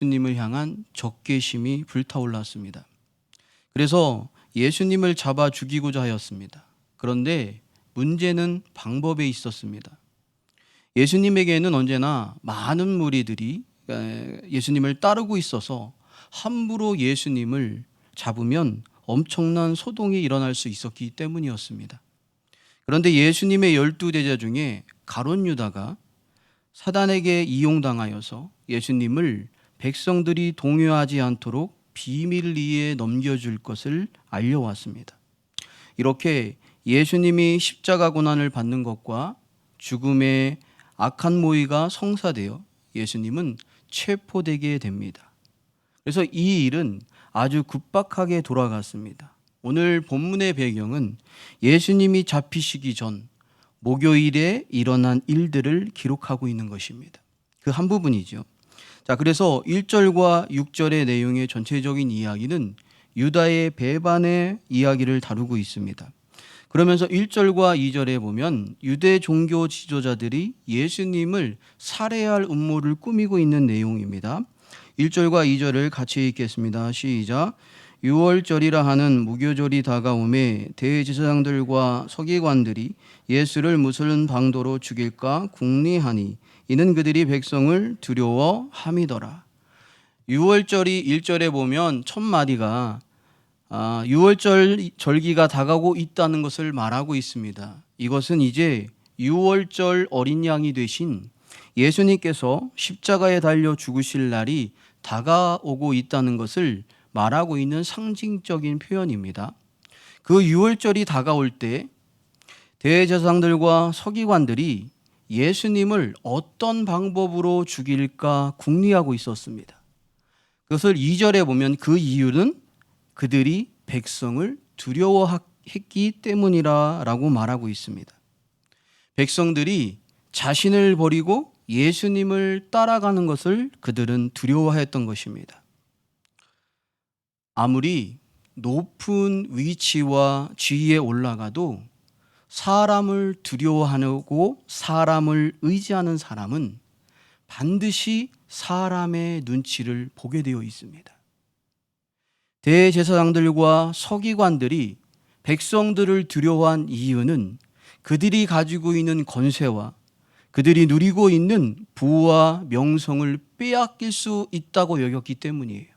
예수님을 향한 적개심이 불타올랐습니다. 그래서 예수님을 잡아 죽이고자 하였습니다. 그런데 문제는 방법에 있었습니다. 예수님에게는 언제나 많은 무리들이 예수님을 따르고 있어서 함부로 예수님을 잡으면 엄청난 소동이 일어날 수 있었기 때문이었습니다. 그런데 예수님의 12제자 중에 가룟 유다가 사단에게 이용당하여서 예수님을 백성들이 동요하지 않도록 비밀리에 넘겨줄 것을 알려왔습니다. 이렇게 예수님이 십자가 고난을 받는 것과 죽음의 악한 모의가 성사되어 예수님은 체포되게 됩니다. 그래서 이 일은 아주 급박하게 돌아갔습니다. 오늘 본문의 배경은 예수님이 잡히시기 전 목요일에 일어난 일들을 기록하고 있는 것입니다. 그 한 부분이죠. 자, 그래서 1절과 6절의 내용의 전체적인 이야기는 유다의 배반의 이야기를 다루고 있습니다. 그러면서 1절과 2절에 보면 유대 종교 지도자들이 예수님을 살해할 음모를 꾸미고 있는 내용입니다. 1절과 2절을 같이 읽겠습니다. 시작. 6월절이라 하는 무교절이 다가오매 대제사장들과 서기관들이 예수를 무슨 방도로 죽일까 궁리하니 이는 그들이 백성을 두려워함이더라. 6월절이 1절에 보면 첫 마디가 6월절 절기가 다가오고 있다는 것을 말하고 있습니다. 이것은 이제 6월절 어린 양이 되신 예수님께서 십자가에 달려 죽으실 날이 다가오고 있다는 것을 말하고 있는 상징적인 표현입니다. 그 6월절이 다가올 때 대제사장들과 서기관들이 예수님을 어떤 방법으로 죽일까 궁리하고 있었습니다. 그것을 2절에 보면 그 이유는 그들이 백성을 두려워했기 때문이라고 말하고 있습니다. 백성들이 자신을 버리고 예수님을 따라가는 것을 그들은 두려워했던 것입니다. 아무리 높은 위치와 지위에 올라가도 사람을 두려워하고 사람을 의지하는 사람은 반드시 사람의 눈치를 보게 되어 있습니다. 대제사장들과 서기관들이 백성들을 두려워한 이유는 그들이 가지고 있는 권세와 그들이 누리고 있는 부와 명성을 빼앗길 수 있다고 여겼기 때문이에요.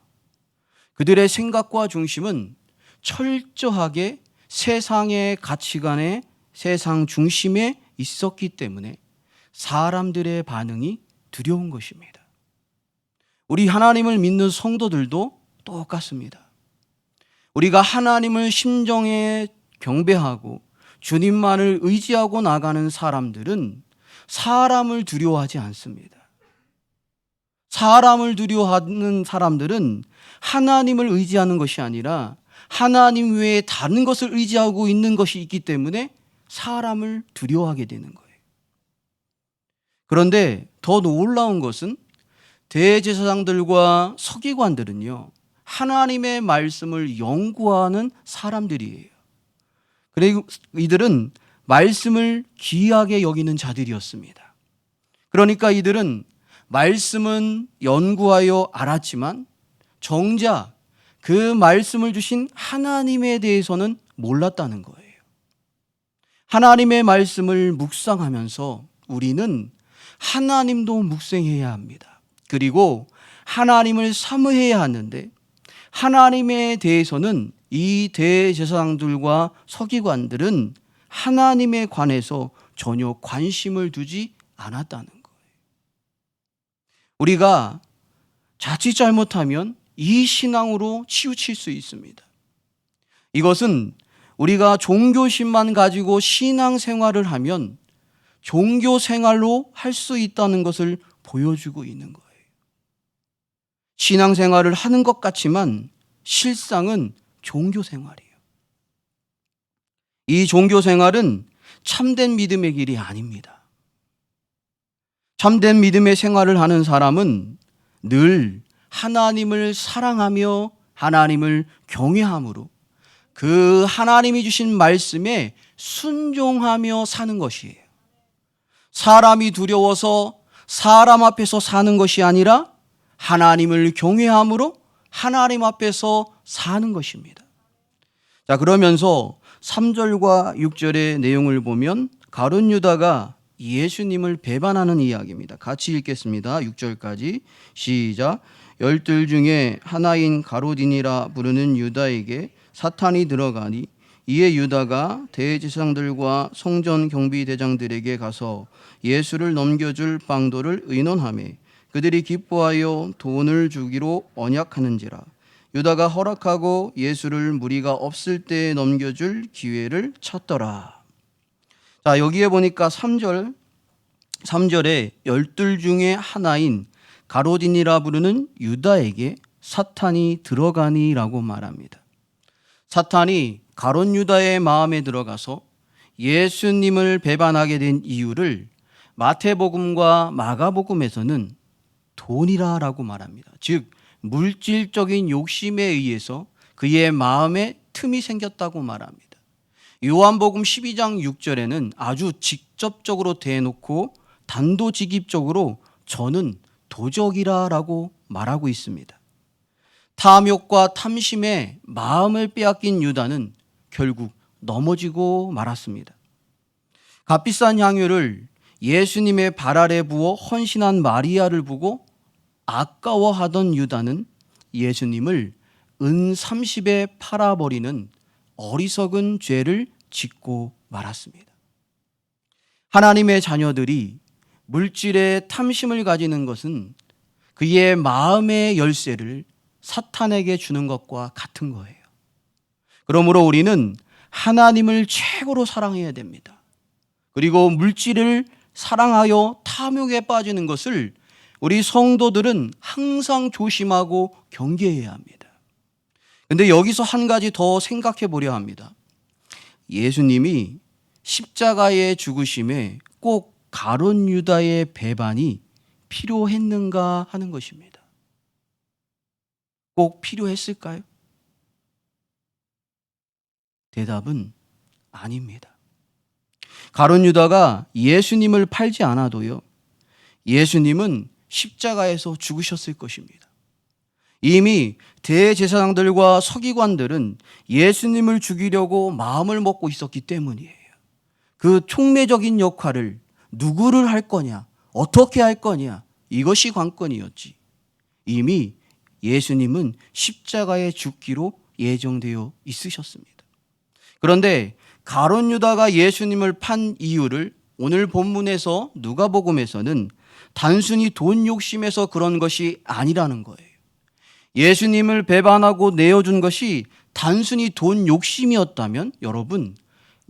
그들의 생각과 중심은 철저하게 세상의 가치관에 세상 중심에 있었기 때문에 사람들의 반응이 두려운 것입니다. 우리 하나님을 믿는 성도들도 똑같습니다. 우리가 하나님을 심정에 경배하고 주님만을 의지하고 나가는 사람들은 사람을 두려워하지 않습니다. 사람을 두려워하는 사람들은 하나님을 의지하는 것이 아니라 하나님 외에 다른 것을 의지하고 있는 것이 있기 때문에 사람을 두려워하게 되는 거예요. 그런데 더 놀라운 것은 대제사장들과 서기관들은요, 하나님의 말씀을 연구하는 사람들이에요. 그리고 이들은 말씀을 귀하게 여기는 자들이었습니다. 그러니까 이들은 말씀은 연구하여 알았지만 정작 그 말씀을 주신 하나님에 대해서는 몰랐다는 거예요. 하나님의 말씀을 묵상하면서 우리는 하나님도 묵상해야 합니다. 그리고 하나님을 사모해야 하는데 하나님에 대해서는 이 대제사장들과 서기관들은 하나님에 관해서 전혀 관심을 두지 않았다는 거예요. 우리가 자칫 잘못하면 이 신앙으로 치우칠 수 있습니다. 이것은 우리가 종교심만 가지고 신앙생활을 하면 종교생활로 할 수 있다는 것을 보여주고 있는 거예요. 신앙생활을 하는 것 같지만 실상은 종교생활이에요. 이 종교생활은 참된 믿음의 길이 아닙니다. 참된 믿음의 생활을 하는 사람은 늘 하나님을 사랑하며 하나님을 경외함으로 그 하나님이 주신 말씀에 순종하며 사는 것이에요. 사람이 두려워서 사람 앞에서 사는 것이 아니라 하나님을 경외함으로 하나님 앞에서 사는 것입니다. 자, 그러면서 3절과 6절의 내용을 보면 가룟 유다가 예수님을 배반하는 이야기입니다. 같이 읽겠습니다. 6절까지 시작. 열둘 중에 하나인 가룟이라 부르는 유다에게 사탄이 들어가니 이에 유다가 대제사장들과 성전 경비대장들에게 가서 예수를 넘겨줄 방도를 의논하매 그들이 기뻐하여 돈을 주기로 언약하는지라. 유다가 허락하고 예수를 무리가 없을 때 넘겨줄 기회를 찾더라. 자, 여기에 보니까 3절에 열둘 중에 하나인 가룟이라 부르는 유다에게 사탄이 들어가니라고 말합니다. 사탄이 가룟 유다의 마음에 들어가서 예수님을 배반하게 된 이유를 마태복음과 마가복음에서는 돈이라고 말합니다. 즉 물질적인 욕심에 의해서 그의 마음에 틈이 생겼다고 말합니다. 요한복음 12장 6절에는 아주 직접적으로 대놓고 단도직입적으로 저는 도적이라고 말하고 있습니다. 탐욕과 탐심에 마음을 빼앗긴 유다는 결국 넘어지고 말았습니다. 값비싼 향유를 예수님의 발 아래 부어 헌신한 마리아를 보고 아까워하던 유다는 예수님을 은 30에 팔아버리는 어리석은 죄를 짓고 말았습니다. 하나님의 자녀들이 물질에 탐심을 가지는 것은 그의 마음의 열쇠를 사탄에게 주는 것과 같은 거예요. 그러므로 우리는 하나님을 최고로 사랑해야 됩니다. 그리고 물질을 사랑하여 탐욕에 빠지는 것을 우리 성도들은 항상 조심하고 경계해야 합니다. 그런데 여기서 한 가지 더 생각해 보려 합니다. 예수님이 십자가의 죽으심에 꼭 가룟 유다의 배반이 필요했는가 하는 것입니다. 꼭 필요했을까요? 대답은 아닙니다. 가룟 유다가 예수님을 팔지 않아도요, 예수님은 십자가에서 죽으셨을 것입니다. 이미 대제사장들과 서기관들은 예수님을 죽이려고 마음을 먹고 있었기 때문이에요. 그 총매적인 역할을 누구를 할 거냐, 어떻게 할 거냐, 이것이 관건이었지. 이미 예수님은 십자가에 죽기로 예정되어 있으셨습니다. 그런데 가룟 유다가 예수님을 판 이유를 오늘 본문에서 누가복음에서는 단순히 돈 욕심에서 그런 것이 아니라는 거예요. 예수님을 배반하고 내어준 것이 단순히 돈 욕심이었다면 여러분,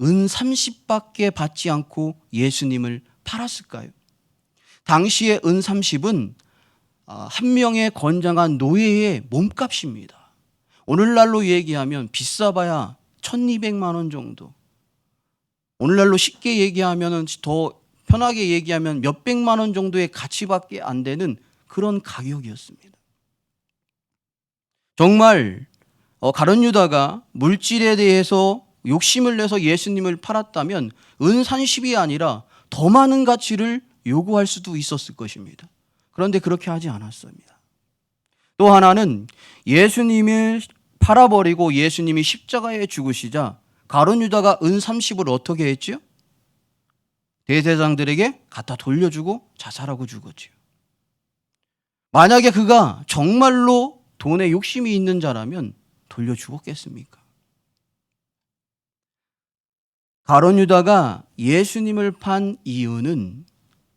은 30밖에 받지 않고 예수님을 팔았을까요? 당시의 은 30은 한 명의 건장한 노예의 몸값입니다. 오늘날로 얘기하면 비싸봐야 1200만 원 정도. 오늘날로 쉽게 얘기하면 더 편하게 얘기하면 몇백만 원 정도의 가치밖에 안 되는 그런 가격이었습니다. 정말 가룟 유다가 물질에 대해서 욕심을 내서 예수님을 팔았다면 은 30이 아니라 더 많은 가치를 요구할 수도 있었을 것입니다. 그런데 그렇게 하지 않았습니다. 또 하나는 예수님을 팔아버리고 예수님이 십자가에 죽으시자 가룟 유다가 은 30을 어떻게 했죠? 대제사장들에게 갖다 돌려주고 자살하고 죽었지요. 만약에 그가 정말로 돈에 욕심이 있는 자라면 돌려주었겠습니까? 가룟 유다가 예수님을 판 이유는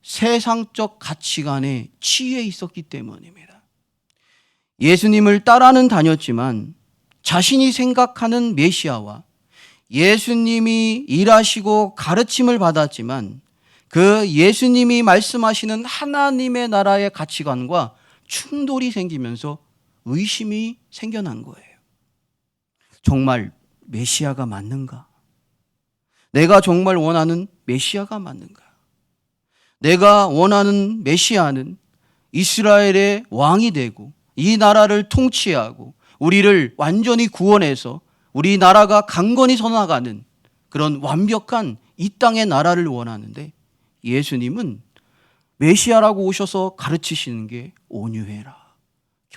세상적 가치관에 취해 있었기 때문입니다. 예수님을 따라는 다녔지만 자신이 생각하는 메시아와 예수님이 일하시고 가르침을 받았지만 그 예수님이 말씀하시는 하나님의 나라의 가치관과 충돌이 생기면서 의심이 생겨난 거예요. 정말 메시아가 맞는가? 내가 정말 원하는 메시아가 맞는가? 내가 원하는 메시아는 이스라엘의 왕이 되고 이 나라를 통치하고 우리를 완전히 구원해서 우리 나라가 강건히 서나가는 그런 완벽한 이 땅의 나라를 원하는데 예수님은 메시아라고 오셔서 가르치시는 게 온유해라,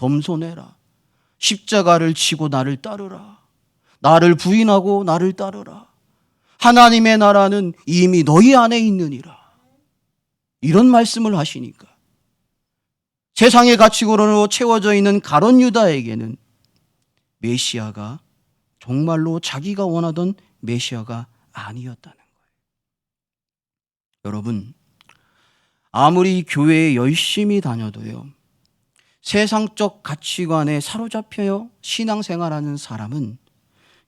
겸손해라. 십자가를 지고 나를 따르라. 나를 부인하고 나를 따르라. 하나님의 나라는 이미 너희 안에 있느니라. 이런 말씀을 하시니까 세상의 가치관으로 채워져 있는 가룟 유다에게는 메시아가 정말로 자기가 원하던 메시아가 아니었다는 거예요. 여러분, 아무리 교회에 열심히 다녀도요, 세상적 가치관에 사로잡혀 신앙생활하는 사람은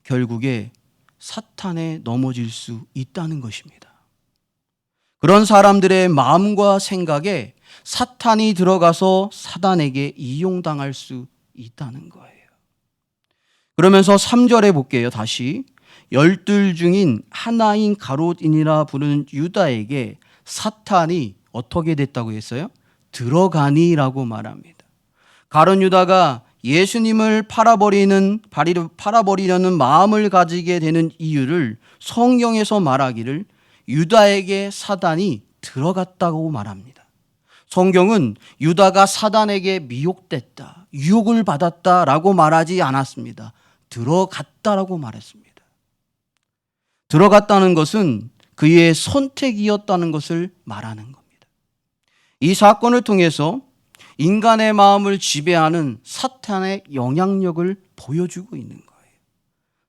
결국에 사탄에 넘어질 수 있다는 것입니다. 그런 사람들의 마음과 생각에 사탄이 들어가서 사단에게 이용당할 수 있다는 거예요. 그러면서 3절에 볼게요. 다시. 열둘 중인 하나인 가롯인이라 부르는 유다에게 사탄이 어떻게 됐다고 했어요? 들어가니라고 말합니다. 가룟 유다가 예수님을 팔아버리려는 마음을 가지게 되는 이유를 성경에서 말하기를 유다에게 사단이 들어갔다고 말합니다. 성경은 유다가 사단에게 미혹됐다, 유혹을 받았다라고 말하지 않았습니다. 들어갔다라고 말했습니다. 들어갔다는 것은 그의 선택이었다는 것을 말하는 겁니다. 이 사건을 통해서 인간의 마음을 지배하는 사탄의 영향력을 보여주고 있는 거예요.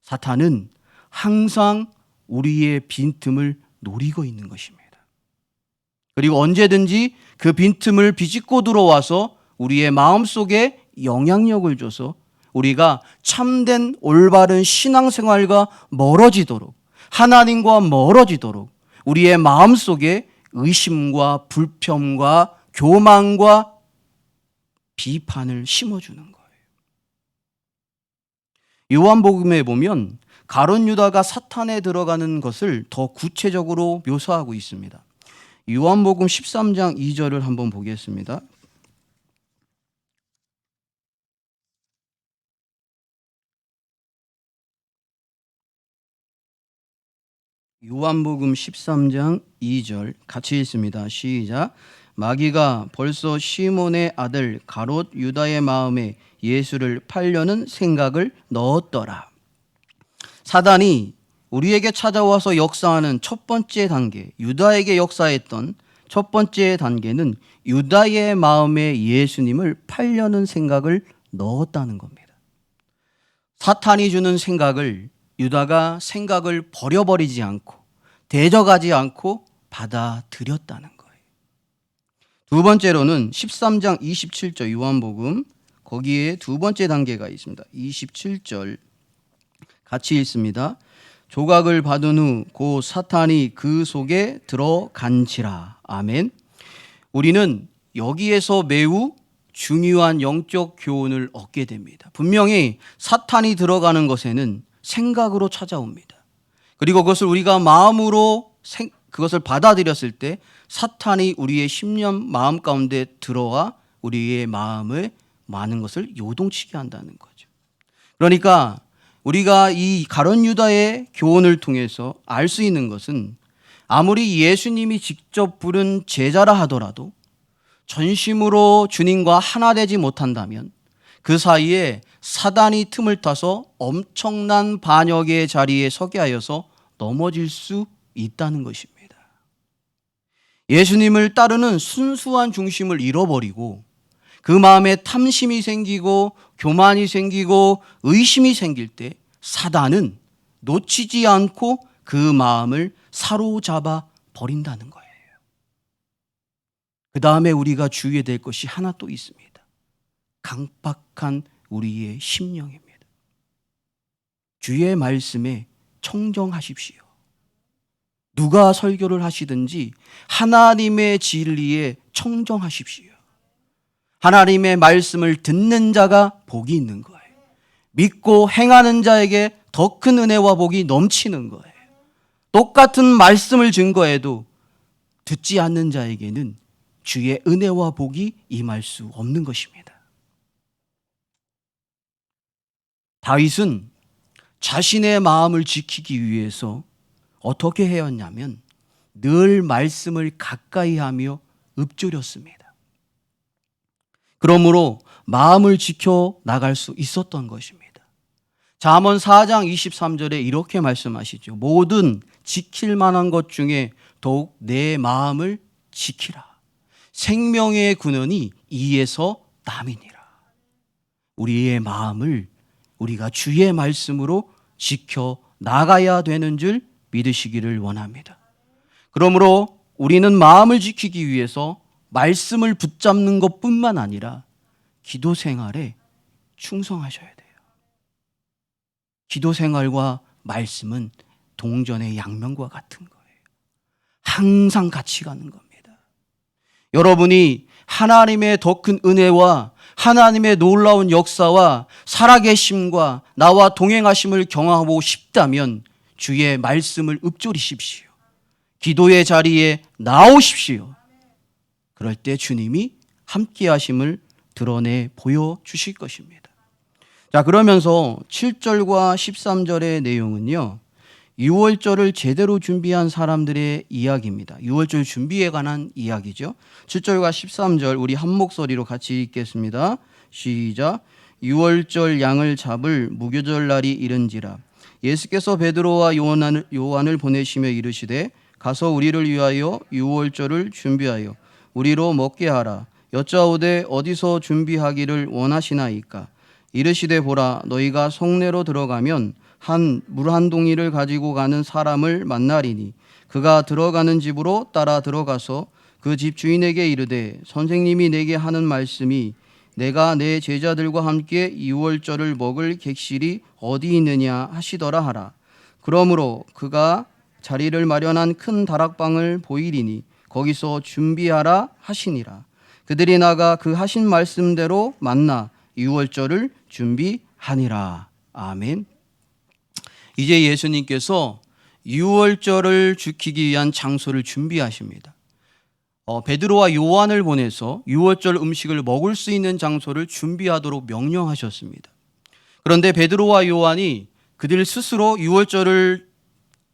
사탄은 항상 우리의 빈틈을 노리고 있는 것입니다. 그리고 언제든지 그 빈틈을 비집고 들어와서 우리의 마음속에 영향력을 줘서 우리가 참된 올바른 신앙생활과 멀어지도록, 하나님과 멀어지도록 우리의 마음속에 의심과 불평과 교만과 비판을 심어주는 거예요. 요한복음에 보면 가룟 유다가 사탄에 들어가는 것을 더 구체적으로 묘사하고 있습니다. 요한복음 13장 2절을 한번 보겠습니다. 요한복음 13장 2절 같이 읽습니다. 시작. 마귀가 벌써 시몬의 아들 가롯 유다의 마음에 예수를 팔려는 생각을 넣었더라. 사단이 우리에게 찾아와서 역사하는 첫 번째 단계, 유다에게 역사했던 첫 번째 단계는 유다의 마음에 예수님을 팔려는 생각을 넣었다는 겁니다. 사탄이 주는 생각을 유다가 생각을 버려버리지 않고 대적하지 않고 받아들였다는 거예요. 두 번째로는 13장 27절 요한복음, 거기에 두 번째 단계가 있습니다. 27절 같이 읽습니다. 조각을 받은 후 곧 사탄이 그 속에 들어간지라. 아멘. 우리는 여기에서 매우 중요한 영적 교훈을 얻게 됩니다. 분명히 사탄이 들어가는 것에는 생각으로 찾아옵니다. 그리고 그것을 우리가 마음으로 그것을 받아들였을 때 사탄이 우리의 심령 마음 가운데 들어와 우리의 마음을 많은 것을 요동치게 한다는 거죠. 그러니까 우리가 이 가룟 유다의 교훈을 통해서 알 수 있는 것은 아무리 예수님이 직접 부른 제자라 하더라도 전심으로 주님과 하나 되지 못한다면 그 사이에 사단이 틈을 타서 엄청난 반역의 자리에 서게 하여서 넘어질 수 있다는 것입니다. 예수님을 따르는 순수한 중심을 잃어버리고 그 마음에 탐심이 생기고 교만이 생기고 의심이 생길 때 사단은 놓치지 않고 그 마음을 사로잡아 버린다는 거예요. 그 다음에 우리가 주의해야 될 것이 하나 또 있습니다. 강박한 우리의 심령입니다. 주의 말씀에 청정하십시오. 누가 설교를 하시든지 하나님의 진리에 청정하십시오. 하나님의 말씀을 듣는 자가 복이 있는 거예요. 믿고 행하는 자에게 더 큰 은혜와 복이 넘치는 거예요. 똑같은 말씀을 증거해도 듣지 않는 자에게는 주의 은혜와 복이 임할 수 없는 것입니다. 다윗은 자신의 마음을 지키기 위해서 어떻게 해왔냐면 늘 말씀을 가까이 하며 읊조렸습니다. 그러므로 마음을 지켜 나갈 수 있었던 것입니다. 잠언 4장 23절에 이렇게 말씀하시죠. 모든 지킬 만한 것 중에 더욱 내 마음을 지키라. 생명의 근원이 이에서 남이니라. 우리의 마음을 우리가 주의 말씀으로 지켜 나가야 되는 줄 믿으시기를 원합니다. 그러므로 우리는 마음을 지키기 위해서 말씀을 붙잡는 것뿐만 아니라 기도 생활에 충성하셔야 돼요. 기도 생활과 말씀은 동전의 양면과 같은 거예요. 항상 같이 가는 겁니다. 여러분이 하나님의 더 큰 은혜와 하나님의 놀라운 역사와 살아계심과 나와 동행하심을 경험하고 싶다면 주의 말씀을 읊조리십시오. 기도의 자리에 나오십시오. 그럴 때 주님이 함께 하심을 드러내 보여주실 것입니다. 자, 그러면서 7절과 13절의 내용은요, 6월절을 제대로 준비한 사람들의 이야기입니다. 6월절 준비에 관한 이야기죠. 7절과 13절 우리 한 목소리로 같이 읽겠습니다. 시작. 6월절 양을 잡을 무교절 날이 이른지라 예수께서 베드로와 요한을 보내시며 이르시되 가서 우리를 위하여 6월절을 준비하여 우리로 먹게 하라. 여짜오되 어디서 준비하기를 원하시나이까? 이르시되 보라, 너희가 성내로 들어가면 물 한 동이를 가지고 가는 사람을 만나리니 그가 들어가는 집으로 따라 들어가서 그 집 주인에게 이르되 선생님이 내게 하는 말씀이 내가 내 제자들과 함께 6월절을 먹을 객실이 어디 있느냐 하시더라 하라. 그러므로 그가 자리를 마련한 큰 다락방을 보이리니 거기서 준비하라 하시니라. 그들이 나가 그 하신 말씀대로 만나 6월절을 준비하니라. 아멘. 이제 예수님께서 6월절을 지키기 위한 장소를 준비하십니다. 베드로와 요한을 보내서 6월절 음식을 먹을 수 있는 장소를 준비하도록 명령하셨습니다. 그런데 베드로와 요한이 그들 스스로 6월절을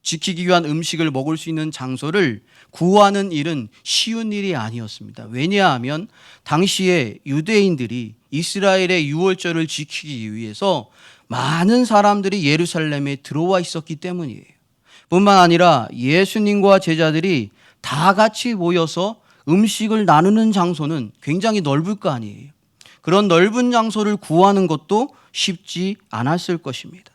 지키기 위한 음식을 먹을 수 있는 장소를 구하는 일은 쉬운 일이 아니었습니다. 왜냐하면 당시에 유대인들이 이스라엘의 6월절을 지키기 위해서 많은 사람들이 예루살렘에 들어와 있었기 때문이에요. 뿐만 아니라 예수님과 제자들이 다 같이 모여서 음식을 나누는 장소는 굉장히 넓을 거 아니에요. 그런 넓은 장소를 구하는 것도 쉽지 않았을 것입니다.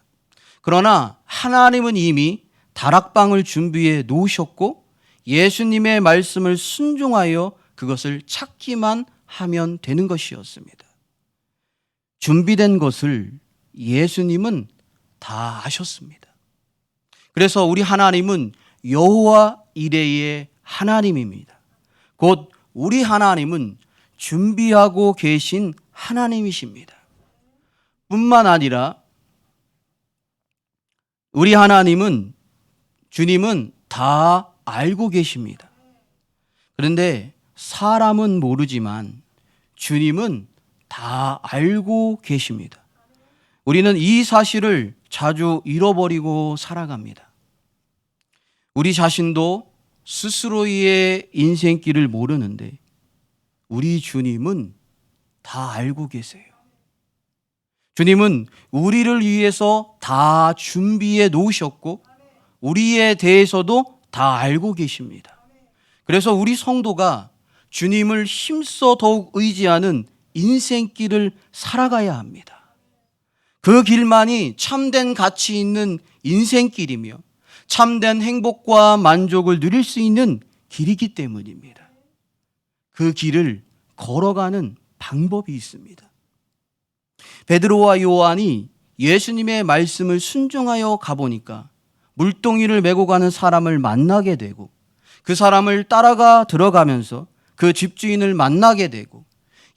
그러나 하나님은 이미 다락방을 준비해 놓으셨고 예수님의 말씀을 순종하여 그것을 찾기만 하면 되는 것이었습니다. 준비된 것을 예수님은 다 아셨습니다. 그래서 우리 하나님은 여호와 이레의 하나님입니다. 곧 우리 하나님은 준비하고 계신 하나님이십니다. 뿐만 아니라 우리 하나님은 주님은 다 알고 계십니다. 그런데 사람은 모르지만 주님은 다 알고 계십니다. 우리는 이 사실을 자주 잃어버리고 살아갑니다. 우리 자신도 스스로의 인생길을 모르는데 우리 주님은 다 알고 계세요. 주님은 우리를 위해서 다 준비해 놓으셨고 우리에 대해서도 다 알고 계십니다. 그래서 우리 성도가 주님을 힘써 더욱 의지하는 인생길을 살아가야 합니다. 그 길만이 참된 가치 있는 인생길이며 참된 행복과 만족을 누릴 수 있는 길이기 때문입니다. 그 길을 걸어가는 방법이 있습니다. 베드로와 요한이 예수님의 말씀을 순종하여 가보니까 물동이를 메고 가는 사람을 만나게 되고 그 사람을 따라가 들어가면서 그 집주인을 만나게 되고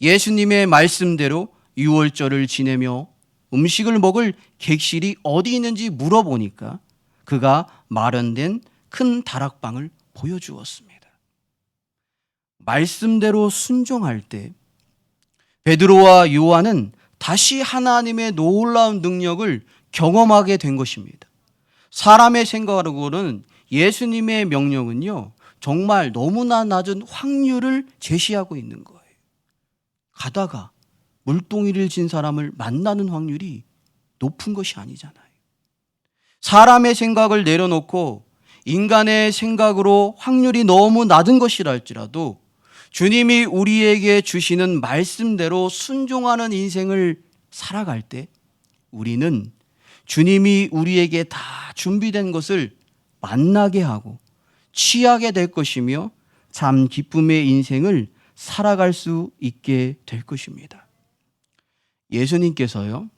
예수님의 말씀대로 6월절을 지내며 음식을 먹을 객실이 어디 있는지 물어보니까 그가 마련된 큰 다락방을 보여주었습니다. 말씀대로 순종할 때 베드로와 요한은 다시 하나님의 놀라운 능력을 경험하게 된 것입니다. 사람의 생각으로는 예수님의 명령은요, 정말 너무나 낮은 확률을 제시하고 있는 거예요. 가다가 물동이를 진 사람을 만나는 확률이 높은 것이 아니잖아요. 사람의 생각을 내려놓고 인간의 생각으로 확률이 너무 낮은 것이라 할지라도 주님이 우리에게 주시는 말씀대로 순종하는 인생을 살아갈 때 우리는 주님이 우리에게 다 준비된 것을 만나게 하고 취하게 될 것이며 참 기쁨의 인생을 살아갈 수 있게 될 것입니다. 예수님께서요,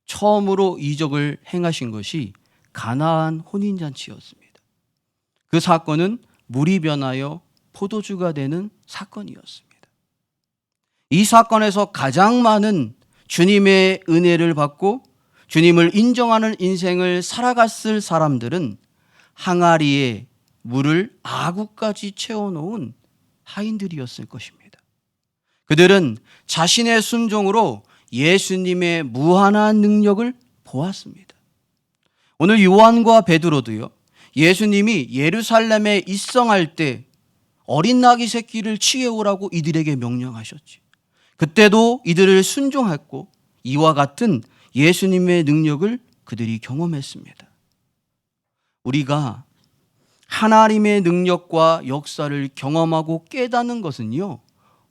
처음으로 이적을 행하신 것이 가나안 혼인잔치였습니다. 그 사건은 물이 변하여 포도주가 되는 사건이었습니다. 이 사건에서 가장 많은 주님의 은혜를 받고 주님을 인정하는 인생을 살아갔을 사람들은 항아리에 물을 아구까지 채워놓은 하인들이었을 것입니다. 그들은 자신의 순종으로 예수님의 무한한 능력을 보았습니다. 오늘 요한과 베드로도요, 예수님이 예루살렘에 입성할 때 어린 나귀 새끼를 취해오라고 이들에게 명령하셨지. 그때도 이들을 순종했고 이와 같은 예수님의 능력을 그들이 경험했습니다. 우리가 하나님의 능력과 역사를 경험하고 깨닫는 것은요,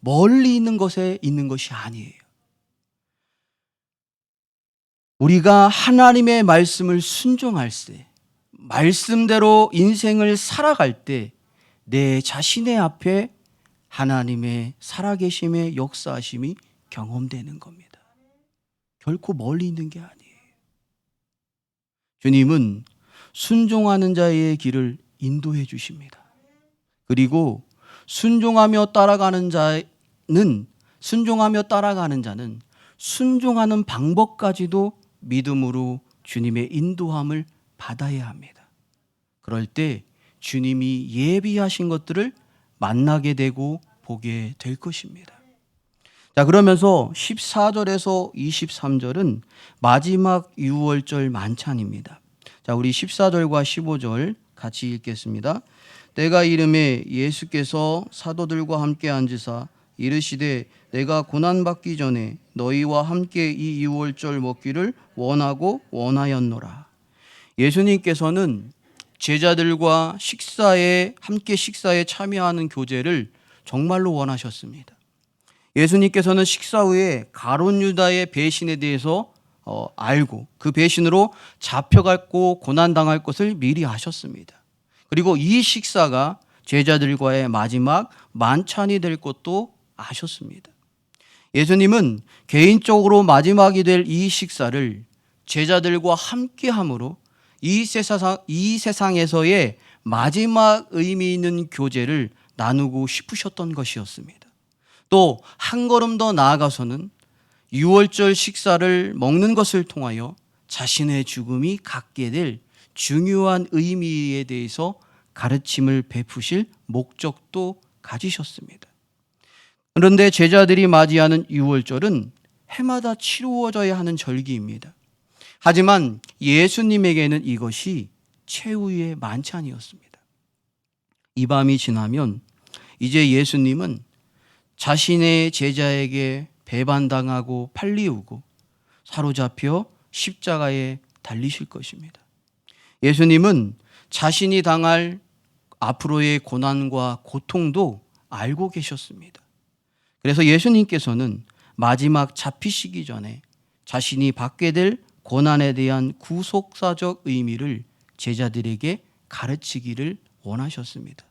멀리 있는 것에 있는 것이 아니에요. 우리가 하나님의 말씀을 순종할 때, 말씀대로 인생을 살아갈 때 내 자신의 앞에 하나님의 살아계심의 역사하심이 경험되는 겁니다. 결코 멀리 있는 게 아니에요. 주님은 순종하는 자의 길을 인도해 주십니다. 그리고 순종하며 따라가는 자는 순종하는 방법까지도 믿음으로 주님의 인도함을 받아야 합니다. 그럴 때 주님이 예비하신 것들을 만나게 되고 보게 될 것입니다. 자, 그러면서 14절에서 23절은 마지막 유월절 만찬입니다. 자, 우리 14절과 15절 같이 읽겠습니다. 때가 이름에 예수께서 사도들과 함께 앉으사 이르시되 내가 고난받기 전에 너희와 함께 이 유월절 먹기를 원하고 원하였노라. 예수님께서는 제자들과 함께 식사에 참여하는 교제를 정말로 원하셨습니다. 예수님께서는 식사 후에 가룟 유다의 배신에 대해서 알고 그 배신으로 잡혀갔고 고난당할 것을 미리 아셨습니다. 그리고 이 식사가 제자들과의 마지막 만찬이 될 것도 아셨습니다. 예수님은 개인적으로 마지막이 될 이 식사를 제자들과 함께함으로 이 세상에서의 마지막 의미 있는 교제를 나누고 싶으셨던 것이었습니다. 또 한 걸음 더 나아가서는 유월절 식사를 먹는 것을 통하여 자신의 죽음이 갖게 될 중요한 의미에 대해서 가르침을 베푸실 목적도 가지셨습니다. 그런데 제자들이 맞이하는 유월절은 해마다 치루어져야 하는 절기입니다. 하지만 예수님에게는 이것이 최후의 만찬이었습니다. 이 밤이 지나면 이제 예수님은 자신의 제자에게 배반당하고 팔리우고 사로잡혀 십자가에 달리실 것입니다. 예수님은 자신이 당할 앞으로의 고난과 고통도 알고 계셨습니다. 그래서 예수님께서는 마지막 잡히시기 전에 자신이 받게 될 고난에 대한 구속사적 의미를 제자들에게 가르치기를 원하셨습니다.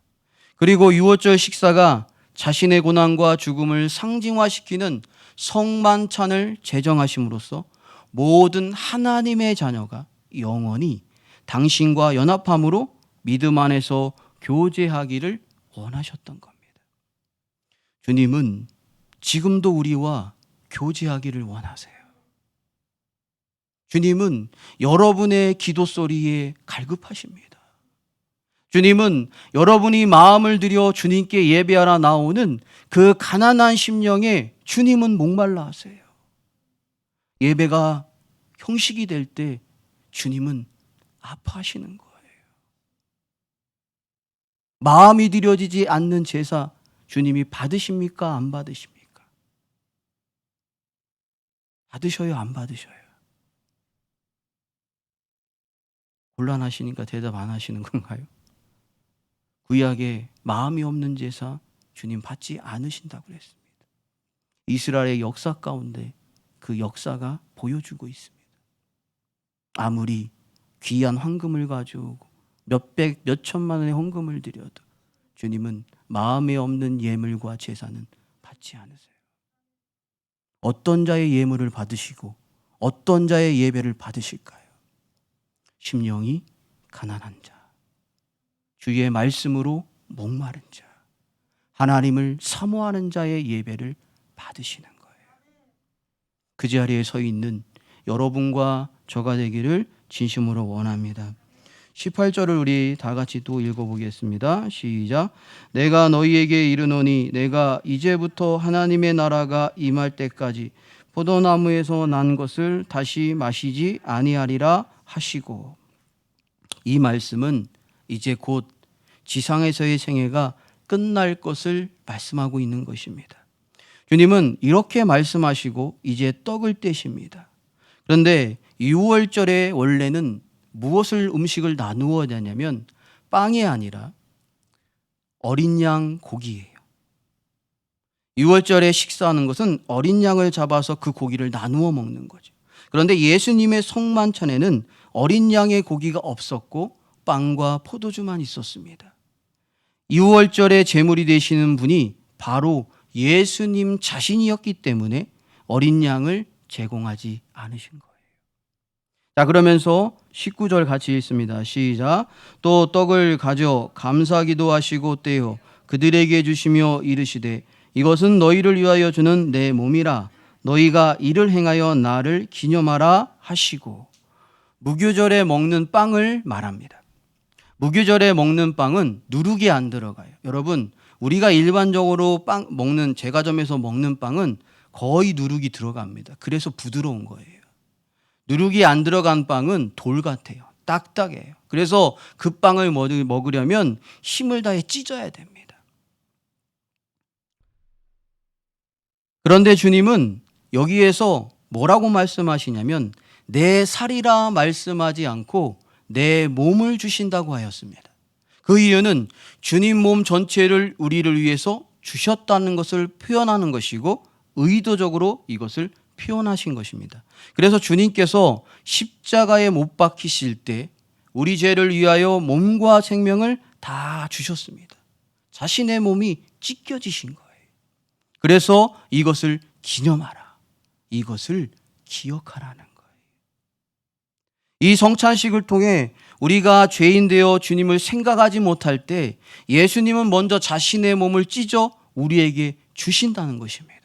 그리고 유월절 식사가 자신의 고난과 죽음을 상징화시키는 성만찬을 제정하심으로써 모든 하나님의 자녀가 영원히 당신과 연합함으로 믿음 안에서 교제하기를 원하셨던 겁니다. 주님은 지금도 우리와 교제하기를 원하세요. 주님은 여러분의 기도 소리에 갈급하십니다. 주님은 여러분이 마음을 들여 주님께 예배하러 나오는 그 가난한 심령에 주님은 목말라 하세요. 예배가 형식이 될 때 주님은 아파하시는 거예요. 마음이 드려지지 않는 제사 주님이 받으십니까? 안 받으십니까? 받으셔요, 안 받으셔요? 곤란하시니까 대답 안 하시는 건가요? 구약에 마음이 없는 제사 주님 받지 않으신다고 그랬습니다. 이스라엘의 역사 가운데 그 역사가 보여주고 있습니다. 아무리 귀한 황금을 가져오고 몇백, 몇천만 원의 헌금을 드려도 주님은 마음에 없는 예물과 제사는 받지 않으세요. 어떤 자의 예물을 받으시고 어떤 자의 예배를 받으실까요? 심령이 가난한 자, 주의 말씀으로 목마른 자, 하나님을 사모하는 자의 예배를 받으시는 거예요. 그 자리에 서 있는 여러분과 저가 되기를 진심으로 원합니다. 18절을 우리 다 같이 또 읽어보겠습니다. 시작. 내가 너희에게 이르노니 내가 이제부터 하나님의 나라가 임할 때까지 포도나무에서 난 것을 다시 마시지 아니하리라 하시고, 이 말씀은 이제 곧 지상에서의 생애가 끝날 것을 말씀하고 있는 것입니다. 주님은 이렇게 말씀하시고 이제 떡을 떼십니다. 그런데 6월절에 원래는 무엇을 음식을 나누어야 되냐면 빵이 아니라 어린 양 고기예요. 6월절에 식사하는 것은 어린 양을 잡아서 그 고기를 나누어 먹는 거죠. 그런데 예수님의 성만찬에는 어린 양의 고기가 없었고 빵과 포도주만 있었습니다. 6월절에 제물이 되시는 분이 바로 예수님 자신이었기 때문에 어린 양을 제공하지 않으신 거예요. 자, 그러면서 19절 같이 읽습니다. 시작. 또 떡을 가져 감사기도 하시고 떼어 그들에게 주시며 이르시되 이것은 너희를 위하여 주는 내 몸이라. 너희가 이를 행하여 나를 기념하라 하시고, 무교절에 먹는 빵을 말합니다. 무교절에 먹는 빵은 누룩이 안 들어가요. 여러분, 우리가 일반적으로 빵 먹는 제과점에서 먹는 빵은 거의 누룩이 들어갑니다. 그래서 부드러운 거예요. 누룩이 안 들어간 빵은 돌 같아요. 딱딱해요. 그래서 그 빵을 먹으려면 힘을 다해 찢어야 됩니다. 그런데 주님은 여기에서 뭐라고 말씀하시냐면 내 살이라 말씀하지 않고 내 몸을 주신다고 하였습니다. 그 이유는 주님 몸 전체를 우리를 위해서 주셨다는 것을 표현하는 것이고 의도적으로 이것을 표현하신 것입니다. 그래서 주님께서 십자가에 못 박히실 때 우리 죄를 위하여 몸과 생명을 다 주셨습니다. 자신의 몸이 찢겨지신 거예요. 그래서 이것을 기념하라. 이것을 기억하라는 거예요. 이 성찬식을 통해 우리가 죄인 되어 주님을 생각하지 못할 때 예수님은 먼저 자신의 몸을 찢어 우리에게 주신다는 것입니다.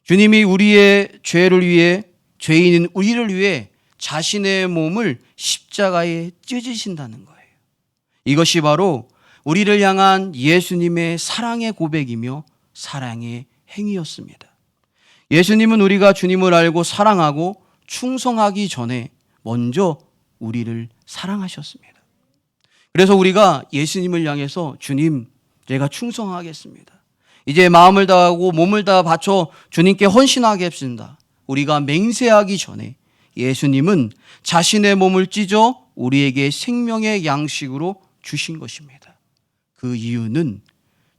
주님이 우리의 죄를 위해, 죄인인 우리를 위해 자신의 몸을 십자가에 찢으신다는 거예요. 이것이 바로 우리를 향한 예수님의 사랑의 고백이며 사랑의 행위였습니다. 예수님은 우리가 주님을 알고 사랑하고 충성하기 전에 먼저 우리를 사랑하셨습니다. 그래서 우리가 예수님을 향해서 주님, 제가 충성하겠습니다. 이제 마음을 다하고 몸을 다 바쳐 주님께 헌신하겠습니다. 우리가 맹세하기 전에 예수님은 자신의 몸을 찢어 우리에게 생명의 양식으로 주신 것입니다. 그 이유는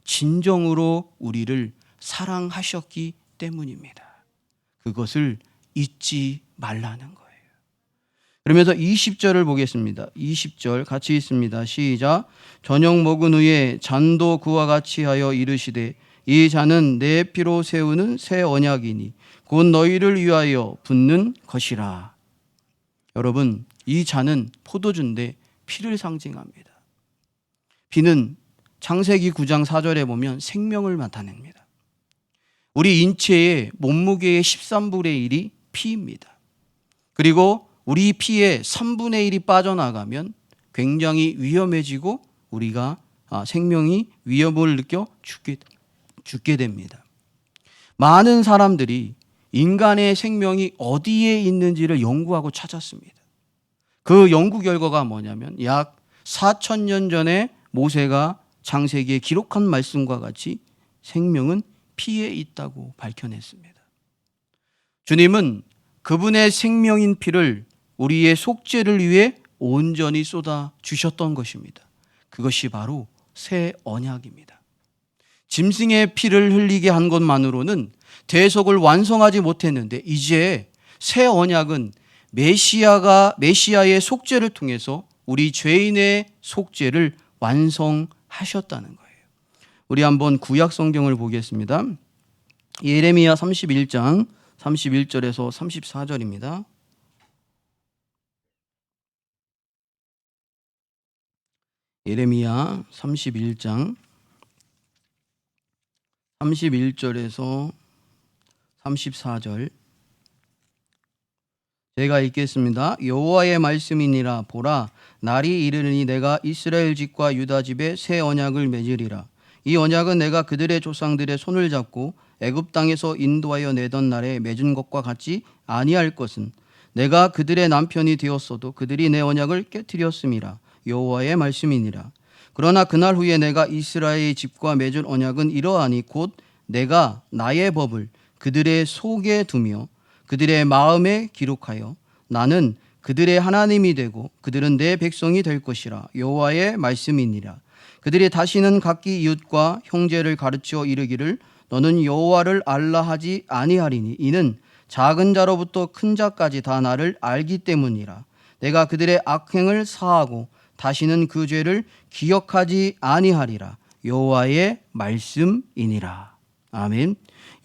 진정으로 우리를 사랑하셨기 때문입니다. 그것을 잊지 말라는 거예요. 그러면서 20절을 보겠습니다. 20절 같이 읽습니다. 시작. 저녁 먹은 후에 잔도 그와 같이 하여 이르시되 이 잔은 내 피로 세우는 새 언약이니 곧 너희를 위하여 붓는 것이라. 여러분, 이 잔은 포도주인데 피를 상징합니다. 피는 창세기 9장 4절에 보면 생명을 나타냅니다. 우리 인체의 몸무게의 13분의 1이 피입니다. 그리고 우리 피의 3분의 1이 빠져나가면 굉장히 위험해지고 우리가 생명이 위협을 느껴 죽게 됩니다. 많은 사람들이 인간의 생명이 어디에 있는지를 연구하고 찾았습니다. 그 연구 결과가 뭐냐면 약 4,000년 전에 모세가 창세기에 기록한 말씀과 같이 생명은 피에 있다고 밝혀냈습니다. 주님은 그분의 생명인 피를 우리의 속죄를 위해 온전히 쏟아 주셨던 것입니다. 그것이 바로 새 언약입니다. 짐승의 피를 흘리게 한 것만으로는 대속을 완성하지 못했는데 이제 새 언약은 메시아의 속죄를 통해서 우리 죄인의 속죄를 완성하셨다는 거예요. 우리 한번 구약 성경을 보겠습니다. 예레미야 31장 31절에서 34절입니다. 예레미야 31장 31절에서 34절 제가 읽겠습니다. 여호와의 말씀이니라. 보라, 날이 이르니 내가 이스라엘 집과 유다 집에 새 언약을 맺으리라. 이 언약은 내가 그들의 조상들의 손을 잡고 애굽 땅에서 인도하여 내던 날에 맺은 것과 같지 아니할 것은 내가 그들의 남편이 되었어도 그들이 내 언약을 깨뜨렸음이라. 여호와의 말씀이니라. 그러나 그날 후에 내가 이스라엘 집과 맺은 언약은 이러하니 곧 내가 나의 법을 그들의 속에 두며 그들의 마음에 기록하여 나는 그들의 하나님이 되고 그들은 내 백성이 될 것이라. 여호와의 말씀이니라. 그들이 다시는 각기 이웃과 형제를 가르쳐 이르기를 너는 여호와를 알라 하지 아니하리니 이는 작은 자로부터 큰 자까지 다 나를 알기 때문이라. 내가 그들의 악행을 사하고 다시는 그 죄를 기억하지 아니하리라. 여호와의 말씀이니라. 아멘.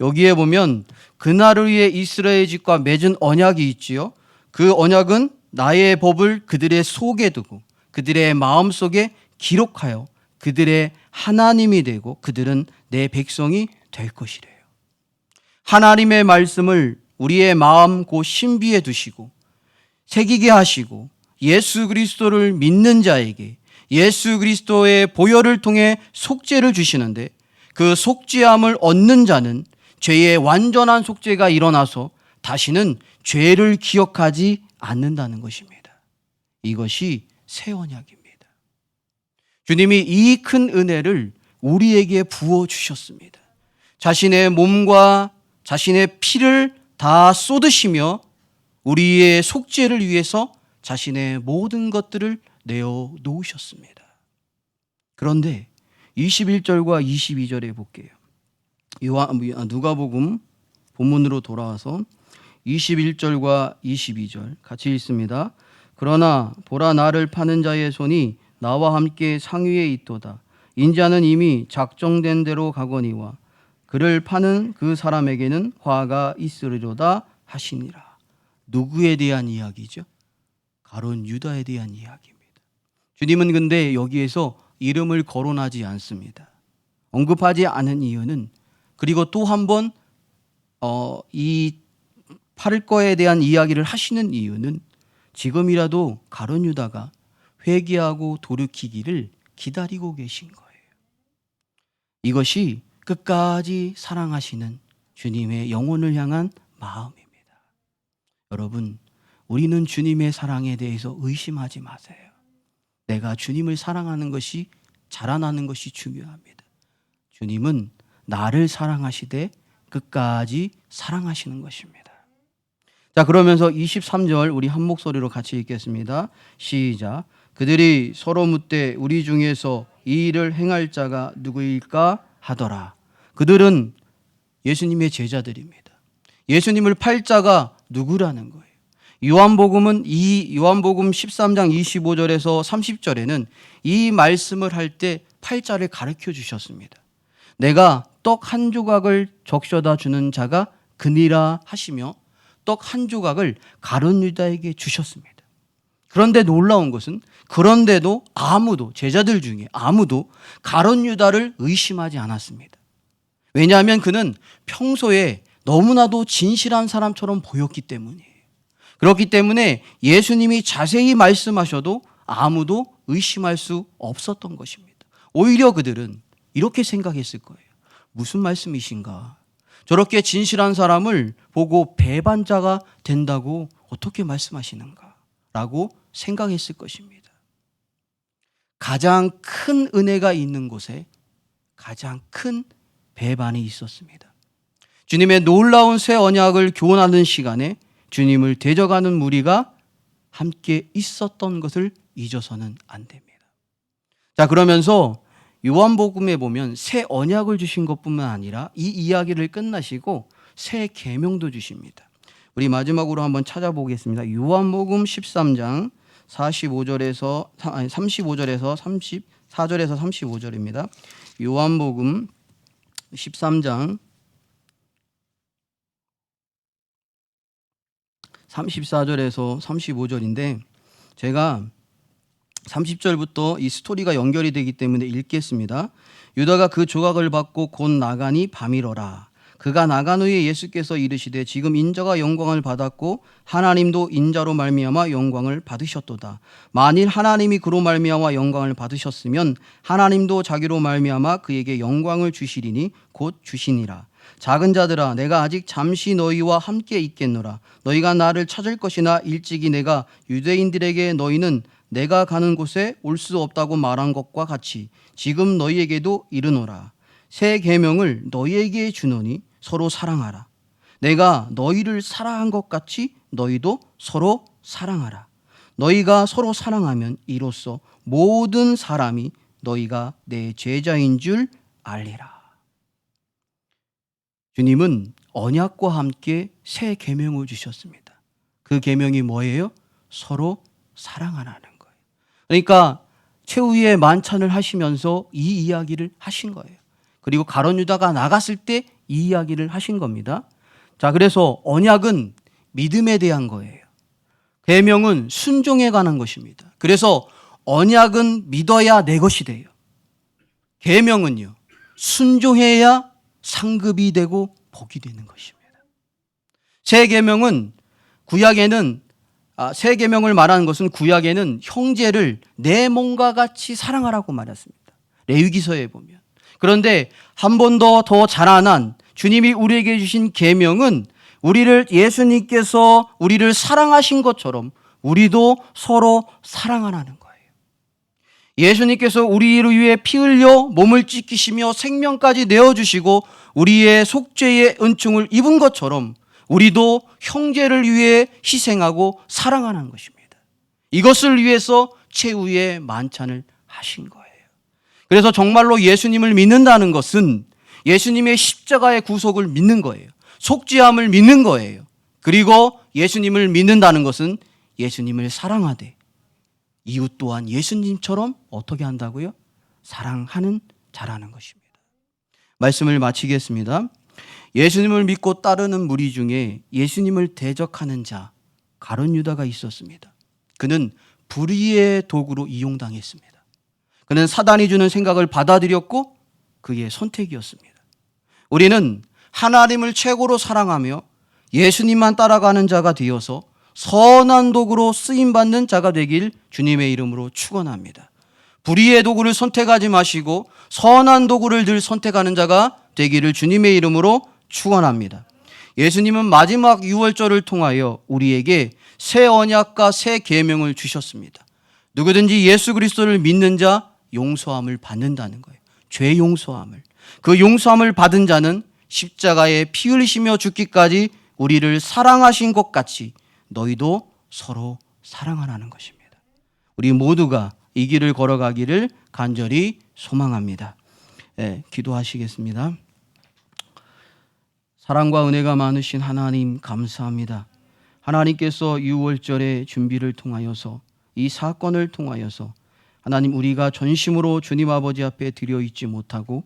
여기에 보면 그날을 위해 이스라엘 집과 맺은 언약이 있지요. 그 언약은 나의 법을 그들의 속에 두고 그들의 마음속에 기록하여 그들의 하나님이 되고 그들은 내 백성이 될 것이래요. 하나님의 말씀을 우리의 마음 곧 신비에 두시고 새기게 하시고 예수 그리스도를 믿는 자에게 예수 그리스도의 보혈을 통해 속죄를 주시는데 그 속죄함을 얻는 자는 죄의 완전한 속죄가 일어나서 다시는 죄를 기억하지 않는다는 것입니다. 이것이 새 언약입니다. 주님이 이 큰 은혜를 우리에게 부어주셨습니다. 자신의 몸과 자신의 피를 다 쏟으시며 우리의 속죄를 위해서 자신의 모든 것들을 내어 놓으셨습니다. 그런데 21절과 22절에 볼게요. 누가복음 본문으로 돌아와서 21절과 22절 같이 읽습니다. 그러나 보라, 나를 파는 자의 손이 나와 함께 상위에 있도다. 인자는 이미 작정된 대로 가거니와 그를 파는 그 사람에게는 화가 있으리로다 하시니라. 누구에 대한 이야기죠? 가룟 유다에 대한 이야기입니다. 주님은 근데 여기에서 이름을 거론하지 않습니다. 언급하지 않은 이유는, 그리고 또 한 번 이 팔 거에 대한 이야기를 하시는 이유는 지금이라도 가룟 유다가 회개하고 돌이키기를 기다리고 계신 거예요. 이것이 끝까지 사랑하시는 주님의 영혼을 향한 마음입니다. 여러분, 우리는 주님의 사랑에 대해서 의심하지 마세요. 내가 주님을 사랑하는 것이, 자라나는 것이 중요합니다. 주님은 나를 사랑하시되 끝까지 사랑하시는 것입니다. 자, 그러면서 23절 우리 한 목소리로 같이 읽겠습니다. 시작. 그들이 서로 묻되 우리 중에서 이 일을 행할 자가 누구일까 하더라. 그들은 예수님의 제자들입니다. 예수님을 팔 자가 누구라는 거예요. 요한복음 13장 25절에서 30절에는 이 말씀을 할 때 팔자를 가르쳐 주셨습니다. 내가 떡 한 조각을 적셔다 주는 자가 그니라 하시며 떡 한 조각을 가룟 유다에게 주셨습니다. 그런데 놀라운 것은, 그런데도 아무도, 제자들 중에 아무도 가룟 유다를 의심하지 않았습니다. 왜냐하면 그는 평소에 너무나도 진실한 사람처럼 보였기 때문이에요. 그렇기 때문에 예수님이 자세히 말씀하셔도 아무도 의심할 수 없었던 것입니다. 오히려 그들은 이렇게 생각했을 거예요. 무슨 말씀이신가? 저렇게 진실한 사람을 보고 배반자가 된다고 어떻게 말씀하시는가? 라고 생각했을 것입니다. 가장 큰 은혜가 있는 곳에 가장 큰 배반이 있었습니다. 주님의 놀라운 새 언약을 교훈하는 시간에 주님을 대적하는 무리가 함께 있었던 것을 잊어서는 안 됩니다. 자, 그러면서 요한복음에 보면 새 언약을 주신 것뿐만 아니라 이 이야기를 끝나시고 새 계명도 주십니다. 우리 마지막으로 한번 찾아보겠습니다. 요한복음 13장 35절에서 34절에서 35절입니다. 요한복음 13장 34절에서 35절인데 제가 30절부터 이 스토리가 연결이 되기 때문에 읽겠습니다. 유다가 그 조각을 받고 곧 나가니 밤이러라. 그가 나간 후에 예수께서 이르시되 지금 인자가 영광을 받았고 하나님도 인자로 말미암아 영광을 받으셨도다. 만일 하나님이 그로 말미암아 영광을 받으셨으면 하나님도 자기로 말미암아 그에게 영광을 주시리니 곧 주시니라. 작은 자들아 내가 아직 잠시 너희와 함께 있겠노라. 너희가 나를 찾을 것이나 일찍이 내가 유대인들에게 너희는 내가 가는 곳에 올 수 없다고 말한 것과 같이 지금 너희에게도 이르노라. 새 계명을 너희에게 주노니 서로 사랑하라. 내가 너희를 사랑한 것 같이 너희도 서로 사랑하라. 너희가 서로 사랑하면 이로써 모든 사람이 너희가 내 제자인 줄 알리라. 주님은 언약과 함께 새 계명을 주셨습니다. 그 계명이 뭐예요? 서로 사랑하라는 거예요. 그러니까 최후의 만찬을 하시면서 이 이야기를 하신 거예요. 그리고 가룟 유다가 나갔을 때 이 이야기를 하신 겁니다. 자, 그래서 언약은 믿음에 대한 거예요. 계명은 순종에 관한 것입니다. 그래서 언약은 믿어야 내 것이 돼요. 계명은요, 순종해야 상급이 되고 복이 되는 것입니다. 새 계명은 새 계명을 말하는 것은 구약에는 형제를 내 몸과 같이 사랑하라고 말했습니다. 레위기서에 보면. 그런데 한 번 더 자라난 주님이 우리에게 주신 계명은 예수님께서 우리를 사랑하신 것처럼 우리도 서로 사랑하라는 거예요. 예수님께서 우리를 위해 피 흘려 몸을 찢기시며 생명까지 내어주시고 우리의 속죄의 은총을 입은 것처럼 우리도 형제를 위해 희생하고 사랑하는 것입니다. 이것을 위해서 최후의 만찬을 하신 거예요. 그래서 정말로 예수님을 믿는다는 것은 예수님의 십자가의 구속을 믿는 거예요. 속죄함을 믿는 거예요. 그리고 예수님을 믿는다는 것은 예수님을 사랑하되 이웃 또한 예수님처럼 어떻게 한다고요? 사랑하는 자라는 것입니다. 말씀을 마치겠습니다. 예수님을 믿고 따르는 무리 중에 예수님을 대적하는 자 가룟 유다가 있었습니다. 그는 불의의 도구로 이용당했습니다. 그는 사단이 주는 생각을 받아들였고 그의 선택이었습니다. 우리는 하나님을 최고로 사랑하며 예수님만 따라가는 자가 되어서 선한 도구로 쓰임받는 자가 되길 주님의 이름으로 축원합니다. 불의의 도구를 선택하지 마시고 선한 도구를 늘 선택하는 자가 되기를 주님의 이름으로 축원합니다. 예수님은 마지막 유월절을 통하여 우리에게 새 언약과 새 계명을 주셨습니다. 누구든지 예수 그리스도를 믿는 자 용서함을 받는다는 거예요. 죄 용서함을. 그 용서함을 받은 자는 십자가에 피 흘리시며 죽기까지 우리를 사랑하신 것 같이 너희도 서로 사랑하라는 것입니다. 우리 모두가 이 길을 걸어가기를 간절히 소망합니다. 기도하시겠습니다. 사랑과 은혜가 많으신 하나님 감사합니다. 하나님께서 유월절의 준비를 통하여서 이 사건을 통하여서 하나님 우리가 전심으로 주님 아버지 앞에 드려 있지 못하고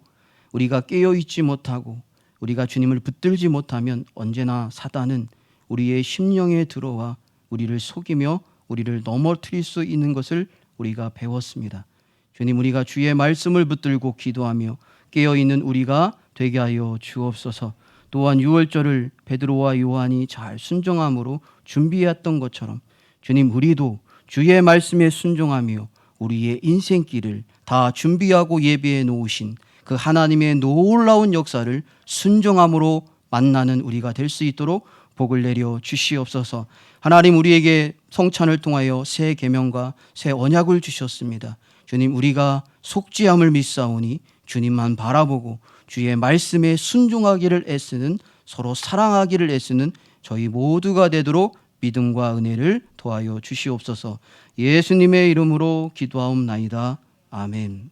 우리가 깨어 있지 못하고 우리가 주님을 붙들지 못하면 언제나 사단은 우리의 심령에 들어와 우리를 속이며 우리를 넘어뜨릴 수 있는 것을 우리가 배웠습니다. 주님 우리가 주의 말씀을 붙들고 기도하며 깨어있는 우리가 되게 하여 주옵소서. 또한 유월절을 베드로와 요한이 잘 순종함으로 준비했던 것처럼 주님 우리도 주의 말씀에 순종하며 우리의 인생길을 다 준비하고 예비해 놓으신 그 하나님의 놀라운 역사를 순종함으로 만나는 우리가 될 수 있도록 복을 내려 주시옵소서. 하나님 우리에게 성찬을 통하여 새 계명과 새 언약을 주셨습니다. 주님 우리가 속죄함을 믿사오니 주님만 바라보고 주의 말씀에 순종하기를 애쓰는 서로 사랑하기를 애쓰는 저희 모두가 되도록 믿음과 은혜를 더하여 주시옵소서. 예수님의 이름으로 기도하옵나이다. 아멘.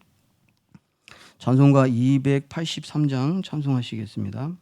찬송가 283장 찬송하시겠습니다.